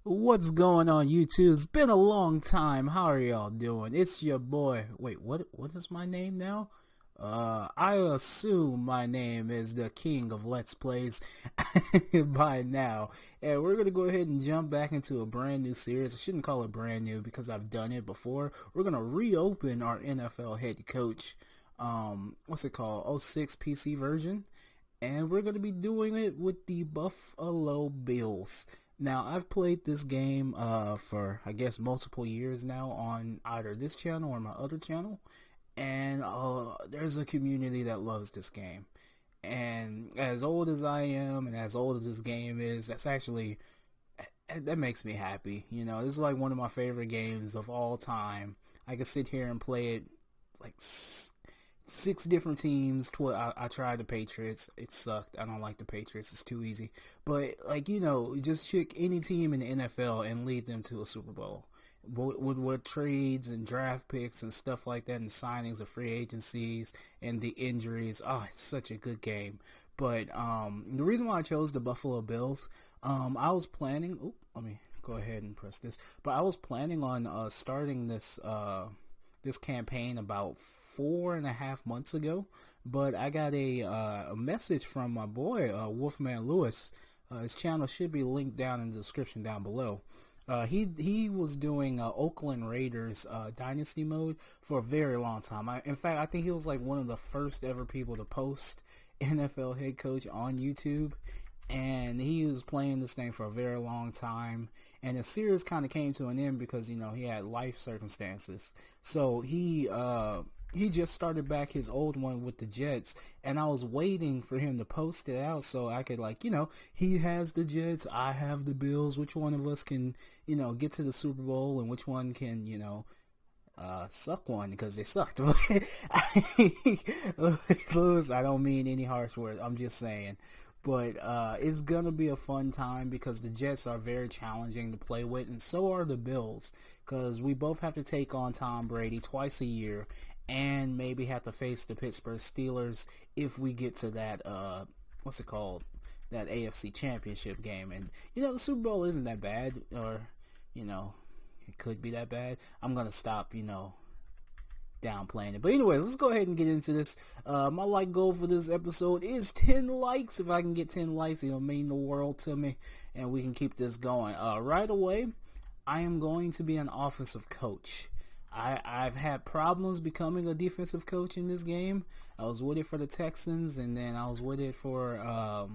What's going on, YouTube? It's been a long time. How are y'all doing? It's your boy. Wait, what is my name now? I assume my name is the King of Let's Plays by now. And we're gonna go ahead and jump back into a brand new series. I shouldn't call it brand new because I've done it before. We're gonna reopen our NFL head coach, what's it called? '06 PC version. And we're going to be doing it with the Buffalo Bills. Now, I've played this game for, I guess, multiple years now on either this channel or my other channel. And there's a community that loves this game. And as old as I am and as old as this game is, that makes me happy. You know, this is like one of my favorite games of all time. I could sit here and play it like six different teams. I tried the Patriots. It sucked. I don't like the Patriots. It's too easy. But, like, you know, just pick any team in the NFL and lead them to a Super Bowl. With trades and draft picks and stuff like that and signings of free agencies and the injuries. Oh, it's such a good game. But the reason why I chose the Buffalo Bills, I was planning... Oh, let me go ahead and press this. But I was planning on starting this campaign about 4.5 months ago, but I got a message from my boy Wolfman Lewis. His channel should be linked down in the description down below. He was doing Oakland Raiders Dynasty mode for a very long time. In fact, I think he was like one of the first ever people to post NFL head coach on YouTube. And he was playing this thing for a very long time. And the series kind of came to an end because, you know, he had life circumstances. So he just started back his old one with the Jets. And I was waiting for him to post it out so I could, like, you know, he has the Jets, I have the Bills. Which one of us can, you know, get to the Super Bowl and which one can, you know, suck one because they sucked. Lose, I don't mean any harsh words. I'm just saying. But it's going to be a fun time because the Jets are very challenging to play with, and so are the Bills, because we both have to take on Tom Brady twice a year and maybe have to face the Pittsburgh Steelers if we get to that, what's it called, that AFC Championship game. And, you know, the Super Bowl isn't that bad, or, you know, it could be that bad. I'm going to stop, you know, downplaying it. But anyways, let's go ahead and get into this. My like goal for this episode is 10 likes. If I can get 10 likes, it'll mean the world to me, and we can keep this going. Right away, I am going to be an offensive coach. I've had problems becoming a defensive coach in this game. I was with it for the Texans, and then I was with it for, I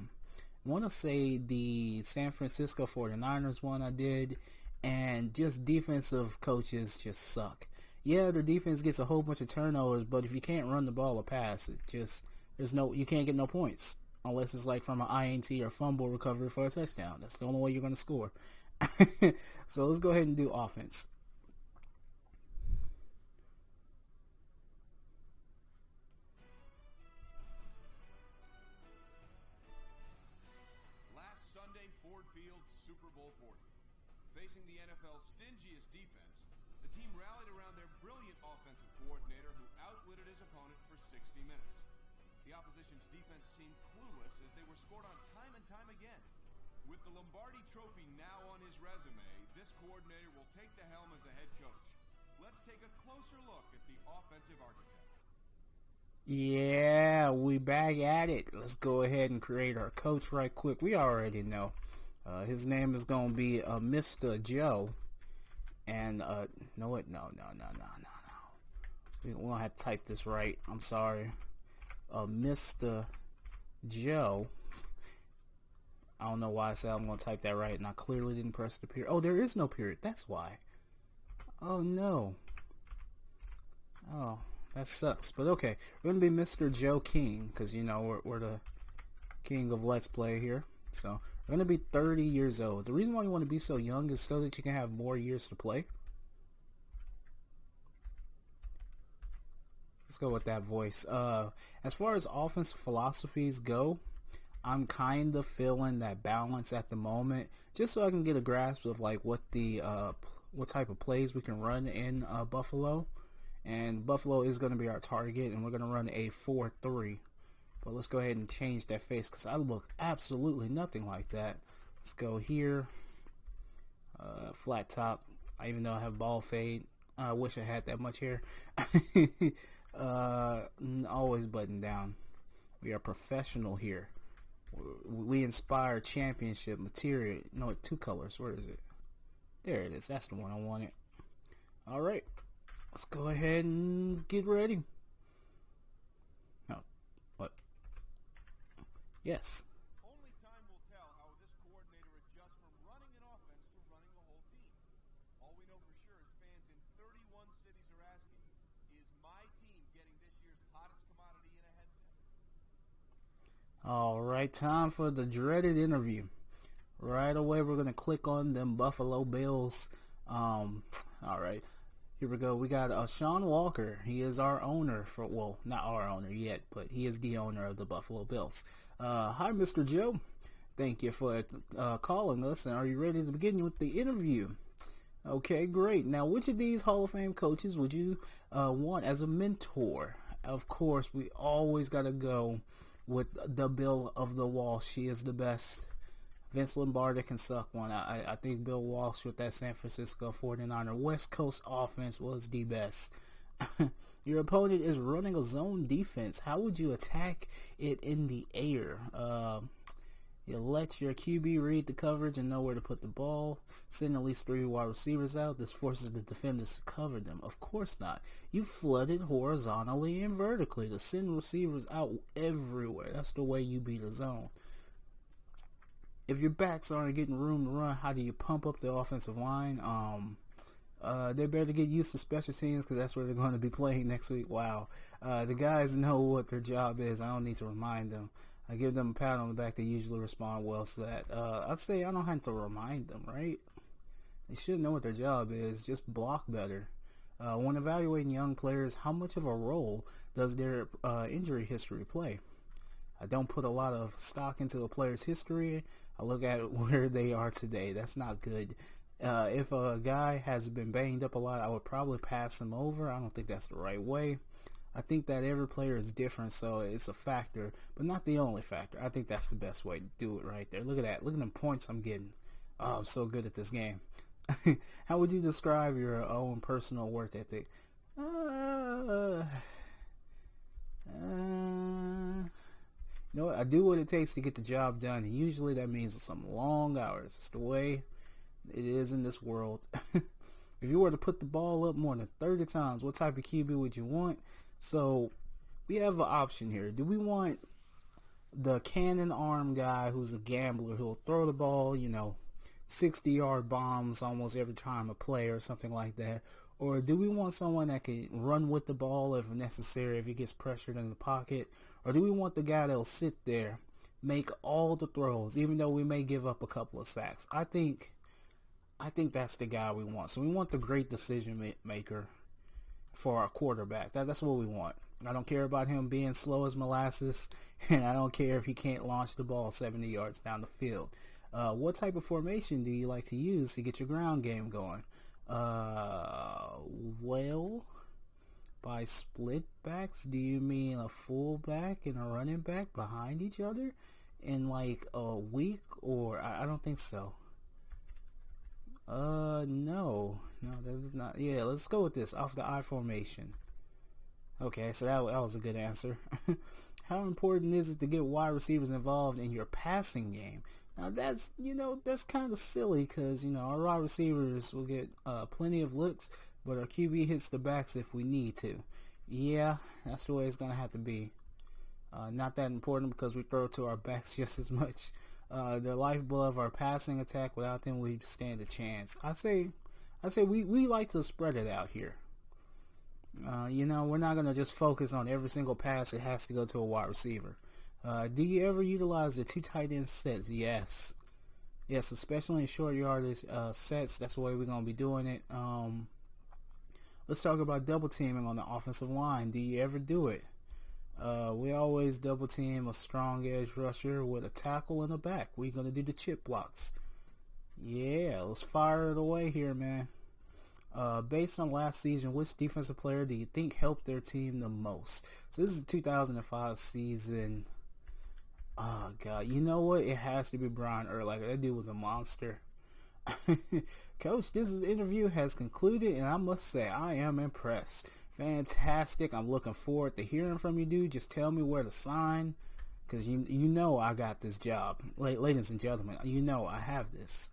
want to say the San Francisco 49ers one I did, and just defensive coaches just suck. Yeah, their defense gets a whole bunch of turnovers, but if you can't run the ball or pass, you can't get no points unless it's like from an INT or fumble recovery for a touchdown. That's the only way you're going to score. So let's go ahead and do offense. Last Sunday, Ford Field, Super Bowl 40. Facing the NFL's stingiest defense, the team rallied around their brilliant offensive coordinator who outwitted his opponent for 60 minutes. The opposition's defense seemed clueless as they were scored on time and time again. With the Lombardi Trophy now on his resume, this coordinator will take the helm as a head coach. Let's take a closer look at the offensive architect. Yeah, we back at it. Let's go ahead and create our coach right quick. We already know. His name is going to be Mr. Joe. And, no, wait, no. We won't have to type this right. I'm sorry. Mr. Joe. I don't know why I said I'm going to type that right, and I clearly didn't press the period. Oh, there is no period. That's why. Oh, no. Oh, that sucks. But, okay. We're going to be Mr. Joe King, because, you know, we're the king of Let's Play here. So, we're going to be 30 years old. The reason why you want to be so young is so that you can have more years to play. Let's go with that voice. As far as offensive philosophies go, I'm kind of feeling that balance at the moment, just so I can get a grasp of like what type of plays we can run in Buffalo. And Buffalo is going to be our target, and we're going to run a 4-3. But let's go ahead and change that face because I look absolutely nothing like that. Let's go here. Flat top. I even though I have ball fade. I wish I had that much hair. Always button down. We are professional here. We inspire championship material. No, 2 colors. Where is it? There it is. That's the one I wanted. All right. Let's go ahead and get ready. No. What? Yes. Only time will tell how this coordinator adjusts from running an offense to running the whole team. All we know for sure is fans in 31 cities are asking, is my team getting this year's hottest commodity in a headset? All right, time for the dreaded interview. Right away, we're going to click on them Buffalo Bills. All right. Here we go. We got Sean Walker. He is our owner well, not our owner yet, but he is the owner of the Buffalo Bills. Hi, Mr. Joe. Thank you for calling us. And are you ready to begin with the interview? Okay, great. Now, which of these Hall of Fame coaches would you want as a mentor? Of course, we always got to go with the Bill of the Wall. She is the best. Vince Lombardi can suck one. I think Bill Walsh with that San Francisco 49er West Coast offense was the best. Your opponent is running a zone defense. How would you attack it in the air? You let your QB read the coverage and know where to put the ball. Send at least 3 wide receivers out. This forces the defenders to cover them. Of course not. You flood it horizontally and vertically to send receivers out everywhere. That's the way you beat a zone. If your backs aren't getting room to run, how do you pump up the offensive line? They better get used to special teams because that's where they're going to be playing next week. Wow. The guys know what their job is. I don't need to remind them. I give them a pat on the back. They usually respond well to that. I'd say I don't have to remind them, right? They should know what their job is. Just block better. When evaluating young players, how much of a role does their injury history play? I don't put a lot of stock into a player's history. I look at where they are today. That's not good. If a guy has been banged up a lot, I would probably pass him over. I don't think that's the right way. I think that every player is different, so it's a factor, but not the only factor. I think that's the best way to do it right there. Look at that. Look at them points I'm getting. Oh, I'm so good at this game. How would you describe your own personal work ethic? You know what? I do what it takes to get the job done, and usually that means some long hours. It's the way it is in this world. If you were to put the ball up more than 30 times, what type of QB would you want? So we have an option here. Do we want the cannon arm guy who's a gambler who'll throw the ball, 60-yard bombs almost every time a play or something like that? Or do we want someone that can run with the ball if necessary, if he gets pressured in the pocket? Or do we want the guy that'll sit there, make all the throws, even though we may give up a couple of sacks? I think that's the guy we want. So we want the great decision maker for our quarterback. That's what we want. I don't care about him being slow as molasses, and I don't care if he can't launch the ball 70 yards down the field. What type of formation do you like to use to get your ground game going? Well, by split backs, do you mean a fullback and a running back behind each other in like a week? Or I don't think so. No, that is not. Yeah, let's go with this off the I formation. Okay, so that was a good answer. How important is it to get wide receivers involved in your passing game? Now that's kind of silly because our wide receivers will get plenty of looks, but our QB hits the backs if we need to. Yeah, that's the way it's gonna have to be. Not that important because we throw to our backs just as much. The lifeblood of our passing attack. Without them, we stand a chance. I say we like to spread it out here. We're not gonna just focus on every single pass. It has to go to a wide receiver. Do you ever utilize the 2 tight end sets? Yes, especially in short yardage sets. That's the way we're gonna be doing it. Let's talk about double teaming on the offensive line. Do you ever do it? We always double team a strong edge rusher with a tackle in the back. We're going to do the chip blocks. Yeah, let's fire it away here, man. Based on last season, which defensive player do you think helped their team the most? So this is the 2005 season. Oh, God. You know what? It has to be Brian Urlacher. That dude was a monster. Coach, this interview has concluded, and I must say, I am impressed. Fantastic. I'm looking forward to hearing from you, dude. Just tell me where to sign, because you know I got this job. Ladies and gentlemen, you know I have this.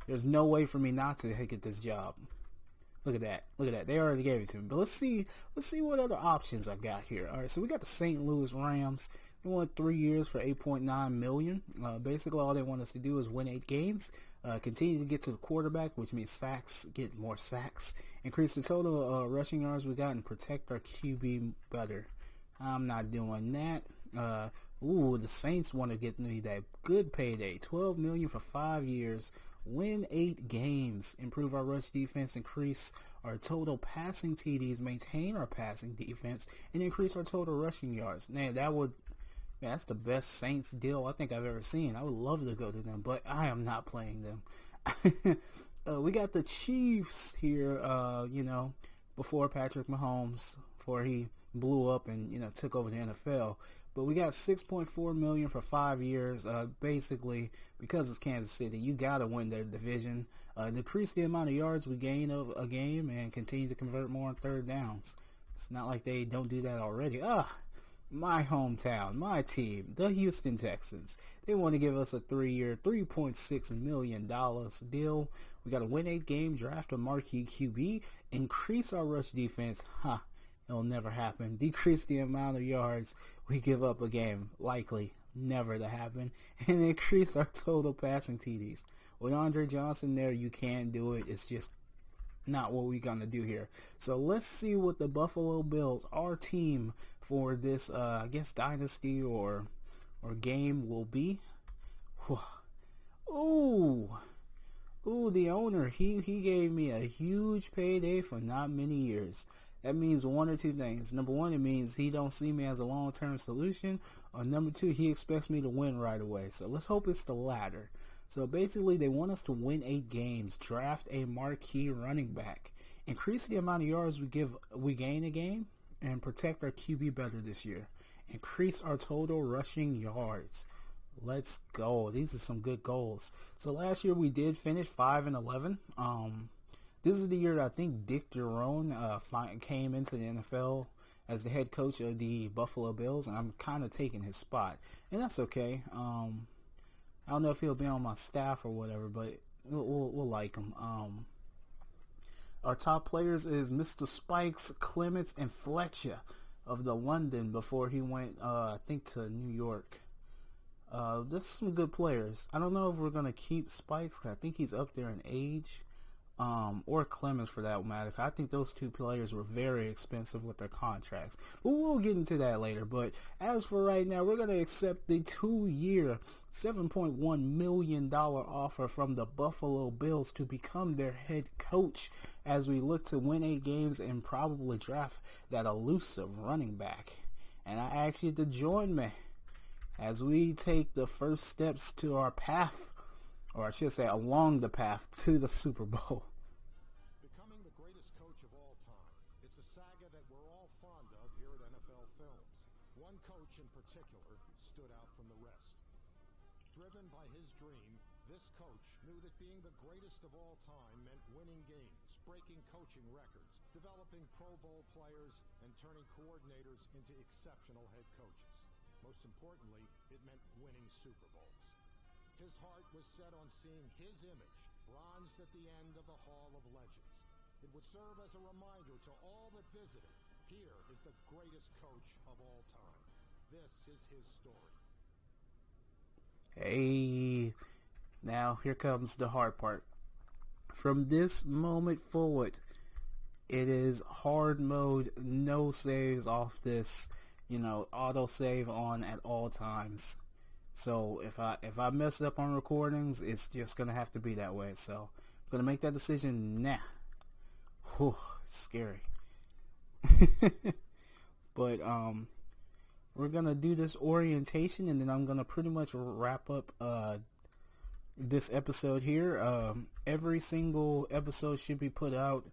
There's no way for me not to get this job. Look at that. Look at that. They already gave it to me. But let's see what other options I've got here. All right, so we got the St. Louis Rams. They want 3 years for $8.9 million. Basically, all they want us to do is win 8 games, continue to get to the quarterback, which means sacks, get more sacks, increase the total rushing yards we got, and protect our QB better. I'm not doing that. The Saints want to get me that good payday, $12 million for 5 years. Win 8 games, improve our rush defense, increase our total passing TDs, maintain our passing defense, and increase our total rushing yards. Man, that's the best Saints deal I think I've ever seen. I would love to go to them, but I am not playing them. We got the Chiefs here, before Patrick Mahomes, before he blew up and, took over the NFL. But we got $6.4 million for 5 years. Basically, because it's Kansas City, you got to win their division. Decrease the amount of yards we gain of a game and continue to convert more on third downs. It's not like they don't do that already. My hometown, my team, the Houston Texans. They want to give us a 3-year, $3.6 million deal. We got to win 8 games, draft a marquee QB, increase our rush defense. It'll never happen. Decrease the amount of yards we give up a game. Likely never to happen. And increase our total passing TDs. With Andre Johnson there, you can do it. It's just not what we're going to do here. So let's see what the Buffalo Bills, our team for this, dynasty or game will be. The owner, he gave me a huge payday for not many years. That means one or two things. Number one, it means he don't see me as a long-term solution. Or number two, he expects me to win right away. So let's hope it's the latter. So basically, they want us to win 8 games, draft a marquee running back, increase the amount of yards we gain a game, and protect our QB better this year. Increase our total rushing yards. Let's go. These are some good goals. So last year we did finish 5-11. This is the year that I think Dick Jerome came into the NFL as the head coach of the Buffalo Bills, and I'm kind of taking his spot, and that's okay. I don't know if he'll be on my staff or whatever, but we'll like him. Our top players is Mr. Spikes, Clements, and Fletcher of the London before he went, I think, to New York. There's some good players. I don't know if we're going to keep Spikes, 'cause I think he's up there in age. Or Clemens for that matter. I think those two players were very expensive with their contracts. But we'll get into that later. But as for right now, we're going to accept the 2-year, $7.1 million offer from the Buffalo Bills to become their head coach as we look to win 8 games and probably draft that elusive running back. And I ask you to join me as we take the first steps to our path, or I should say along the path to the Super Bowl. Becoming the greatest coach of all time. It's a saga that we're all fond of here at NFL Films. One coach in particular stood out from the rest. Driven by his dream, this coach knew that being the greatest of all time meant winning games, breaking coaching records, developing Pro Bowl players, and turning coordinators into exceptional head coaches. Most importantly, it meant winning Super Bowls. His heart was set on seeing his image bronzed at the end of the Hall of Legends. It would serve as a reminder to all that visited. Here is the greatest coach of all time. This is his story. Hey, now here comes the hard part. From this moment forward, it is hard mode, no saves off this, auto save on at all times. So if I mess up on recordings, it's just gonna have to be that way. So I'm gonna make that decision now. Whew, it's scary. But we're gonna do this orientation, and then I'm gonna pretty much wrap up this episode here. Every single episode should be put out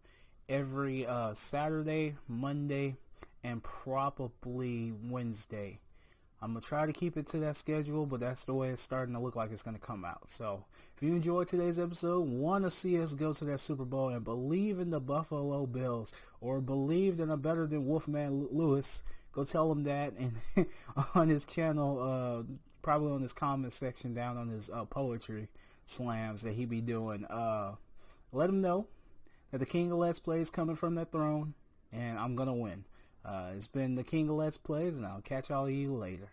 every Saturday, Monday, and probably Wednesday. I'm going to try to keep it to that schedule, but that's the way it's starting to look like it's going to come out. So if you enjoyed today's episode, want to see us go to that Super Bowl and believe in the Buffalo Bills or believe in a better than Wolfman Lewis, go tell him that and on his channel, probably on his comment section down on his poetry slams that he be doing. Let him know that the King of Let's Play is coming from that throne, and I'm going to win. It's been the King of Let's Plays, and I'll catch all of you later.